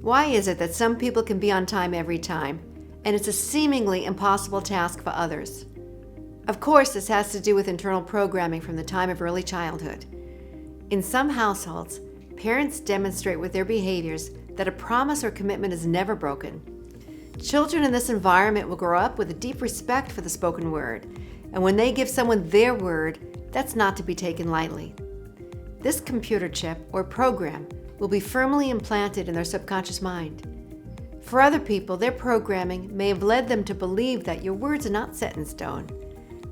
Why is it that some people can be on time every time, and it's a seemingly impossible task for others? Of course, this has to do with internal programming from the time of early childhood. In some households, parents demonstrate with their behaviors that a promise or commitment is never broken. Children in this environment will grow up with a deep respect for the spoken word, and when they give someone their word, that's not to be taken lightly. This computer chip or program will be firmly implanted in their subconscious mind. For other people, their programming may have led them to believe that your words are not set in stone.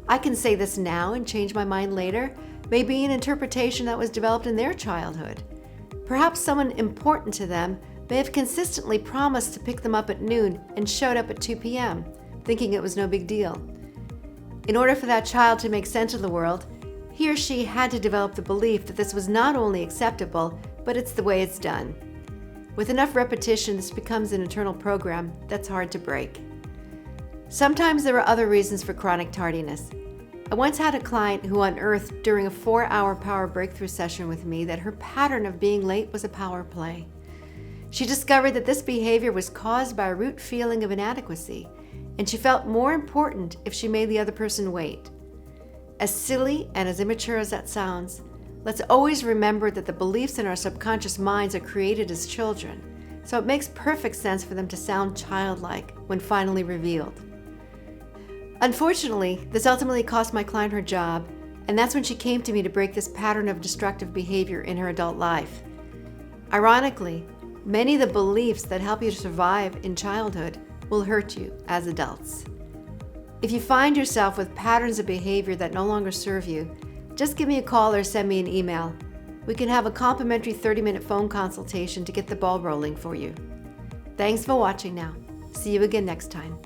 I can say this now and change my mind later may be an interpretation that was developed in their childhood. Perhaps someone important to them may have consistently promised to pick them up at noon and showed up at 2 p.m., thinking it was no big deal. In order for that child to make sense of the world, he or she had to develop the belief that this was not only acceptable, but it's the way it's done. With enough repetition, this becomes an internal program that's hard to break. Sometimes there are other reasons for chronic tardiness. I once had a client who unearthed during a 4-hour power breakthrough session with me that her pattern of being late was a power play. She discovered that this behavior was caused by a root feeling of inadequacy, and she felt more important if she made the other person wait. As silly and as immature as that sounds, let's always remember that the beliefs in our subconscious minds are created as children, so it makes perfect sense for them to sound childlike when finally revealed. Unfortunately, this ultimately cost my client her job, and that's when she came to me to break this pattern of destructive behavior in her adult life. Ironically, many of the beliefs that help you to survive in childhood will hurt you as adults. If you find yourself with patterns of behavior that no longer serve you, just give me a call or send me an email. We can have a complimentary 30-minute phone consultation to get the ball rolling for you. Thanks for watching now. See you again next time.